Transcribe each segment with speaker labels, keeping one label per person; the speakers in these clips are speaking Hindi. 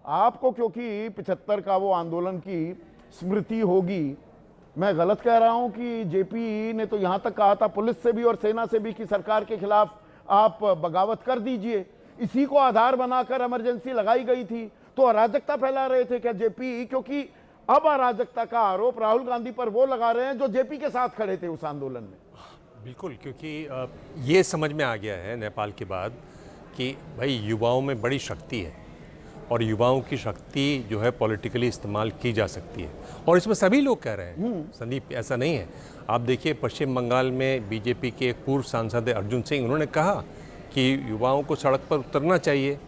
Speaker 1: आपको क्योंकि 75 का वो आंदोलन की स्मृति होगी, मैं गलत कह रहा हूं कि जेपी ने तो यहां तक कहा था पुलिस से भी और सेना से भी कि सरकार के खिलाफ आप बगावत कर दीजिए। इसी को आधार बनाकर इमरजेंसी लगाई गई थी। तो अराजकता फैला रहे थे क्या जेपी? क्योंकि अब अराजकता का आरोप राहुल गांधी पर वो लगा रहे हैं जो जेपी के साथ खड़े थे उस आंदोलन में।
Speaker 2: बिल्कुल, क्योंकि ये समझ में आ गया है नेपाल के बाद कि भाई युवाओं में बड़ी शक्ति है और युवाओं की शक्ति जो है पॉलिटिकली इस्तेमाल की जा सकती है, और इसमें सभी लोग कह रहे हैं संदीप, ऐसा नहीं है। आप देखिए पश्चिम बंगाल में बीजेपी के एक पूर्व सांसद अर्जुन सिंह, उन्होंने कहा कि युवाओं को सड़क पर उतरना चाहिए।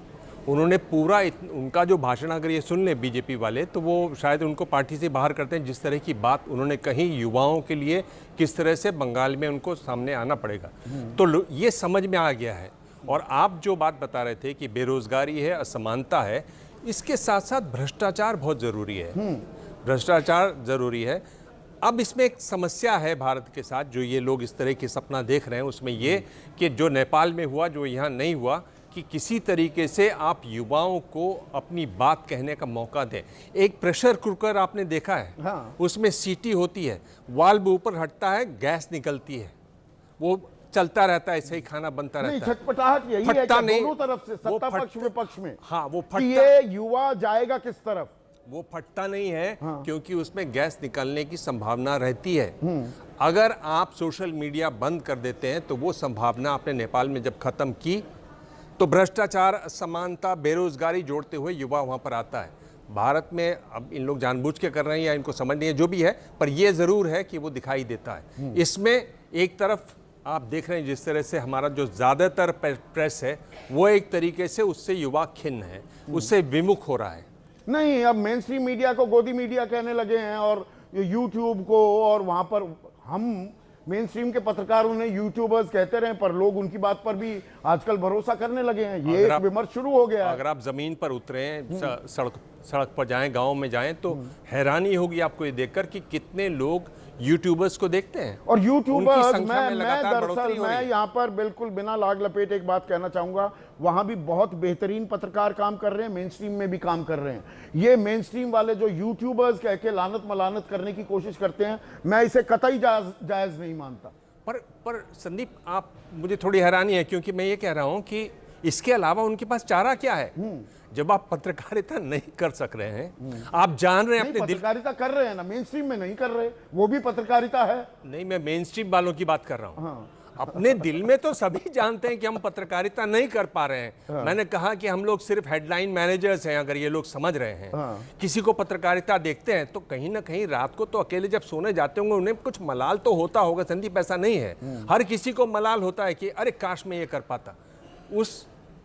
Speaker 2: उन्होंने पूरा उनका जो भाषण अगर ये सुन ले बीजेपी वाले तो वो शायद उनको पार्टी से बाहर करते हैं। जिस तरह की बात उन्होंने कही युवाओं के लिए, किस तरह से बंगाल में उनको सामने आना पड़ेगा, तो ये समझ में आ गया है। और आप जो बात बता रहे थे कि बेरोजगारी है, असमानता है, इसके साथ साथ भ्रष्टाचार बहुत ज़रूरी है। भ्रष्टाचार ज़रूरी है। अब इसमें एक समस्या है भारत के साथ, जो ये लोग इस तरह के सपना देख रहे हैं, उसमें ये कि जो नेपाल में हुआ, जो यहाँ नहीं हुआ, कि किसी तरीके से आप युवाओं को अपनी बात कहने का मौका दें। एक प्रेशर कुकर आपने देखा है,
Speaker 1: हाँ।
Speaker 2: उसमें सीटी होती है, वाल्व ऊपर हटता है, गैस निकलती है, वो चलता रहता है, ऐसे ही खाना बनता रहता है।
Speaker 1: छटपटाहट यही है कि दोनों तरफ से, सत्ता पक्ष विपक्ष में,
Speaker 2: हाँ, वो फटता,
Speaker 1: ये युवा जाएगा किस तरफ,
Speaker 2: वो फटता नहीं है।
Speaker 1: हाँ।
Speaker 2: क्योंकि उसमें गैस निकलने की संभावना रहती है। अगर आप सोशल मीडिया बंद कर देते हैं तो वो संभावना आपने नेपाल में जब खत्म की तो भ्रष्टाचार, असमानता, बेरोजगारी जोड़ते हुए युवा वहां पर आता है। भारत में अब इन लोग जानबूझ के कर रहे हैं या इनको समझ नहीं है, जो भी है, पर यह जरूर है कि वो दिखाई देता है। इसमें एक तरफ आप देख रहे हैं जिस तरह से हमारा जो ज़्यादातर प्रेस है वो एक तरीके से उससे युवा खिन्न है, उससे विमुख हो रहा है।
Speaker 1: नहीं, अब मेन स्ट्रीम मीडिया को गोदी मीडिया कहने लगे हैं और यूट्यूब को, और वहां पर हम मेन स्ट्रीम के पत्रकार उन्हें यूट्यूबर्स कहते रहे, पर लोग उनकी बात पर भी आजकल भरोसा करने लगे हैं। ये एक विमर्श शुरू हो गया है।
Speaker 2: अगर आप जमीन पर उतरे, सड़क पर जाएं, गांव में जाएं, तो हैरानी होगी आपको ये देखकर कि कितने लोग यूट्यूबर्स को देखते हैं।
Speaker 1: और यूट्यूबर्स, मैं दरअसल मैं यहाँ पर बिल्कुल बिना लाग लपेट एक बात कहना चाहूंगा, वहां भी बहुत बेहतरीन पत्रकार काम कर रहे हैं, मेन स्ट्रीम में भी काम कर रहे हैं। ये मेन स्ट्रीम वाले जो यूट्यूबर्स कह के लानत मलानत करने की कोशिश करते हैं, मैं इसे कतई जायज नहीं मानता।
Speaker 2: पर संदीप, आप, मुझे थोड़ी हैरानी है, क्योंकि मैं ये कह रहा हूं कि इसके अलावा उनके पास चारा क्या है? जब आप पत्रकारिता नहीं कर सक रहे हैं, आप जान रहे हैं अपने दिल,
Speaker 1: पत्रकारिता कर रहे हैं ना, मेन स्ट्रीम में नहीं कर रहे, वो भी पत्रकारिता है।
Speaker 2: नहीं, मैं मेन स्ट्रीम वालों की बात कर रहा हूं।
Speaker 1: हाँ।
Speaker 2: अपने दिल में तो सभी जानते हैं कि हम पत्रकारिता नहीं कर पा रहे हैं। हाँ। मैंने कहा कि हम लोग सिर्फ हेडलाइन मैनेजर्स हैं, अगर ये लोग समझ रहे हैं। हाँ। किसी को पत्रकारिता देखते हैं तो कहीं ना कहीं रात को तो अकेले जब सोने जाते होंगे उन्हें कुछ मलाल तो होता होगा संदीप, ऐसा नहीं है? हर किसी को मलाल होता है कि अरे काश मैं ये कर पाता।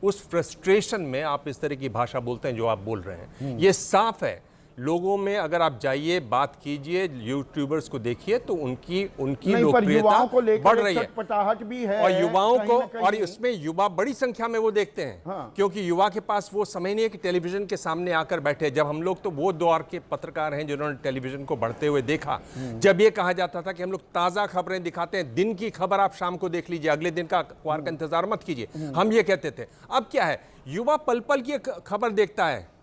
Speaker 2: उस फ्रस्ट्रेशन में आप इस तरह की भाषा बोलते हैं जो आप बोल रहे हैं। ये साफ है, लोगों में अगर आप जाइए, बात कीजिए, यूट्यूबर्स को देखिए तो उनकी लोकप्रियता बढ़ रही है।
Speaker 1: पटाहट भी है
Speaker 2: और युवाओं को, और इसमें युवा बड़ी संख्या में वो देखते हैं। हाँ। क्योंकि युवा के पास वो समय नहीं है कि टेलीविजन के सामने आकर बैठे। जब हम लोग तो वो दौर के पत्रकार हैं जिन्होंने टेलीविजन को बढ़ते हुए देखा, जब ये कहा जाता था कि हम लोग ताज़ा खबरें दिखाते हैं, दिन की खबर आप शाम को देख लीजिए, अगले दिन का अखबार का इंतजार मत कीजिए, हम ये कहते थे। अब क्या है, युवा पल पल की खबर देखता है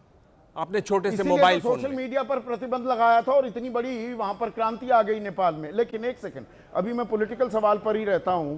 Speaker 2: आपने छोटे से मोबाइल फोन
Speaker 1: सोशल मीडिया पर प्रतिबंध लगाया था और इतनी बड़ी वहां पर क्रांति आ गई नेपाल में। लेकिन एक सेकंड, अभी मैं पॉलिटिकल सवाल पर ही रहता हूं।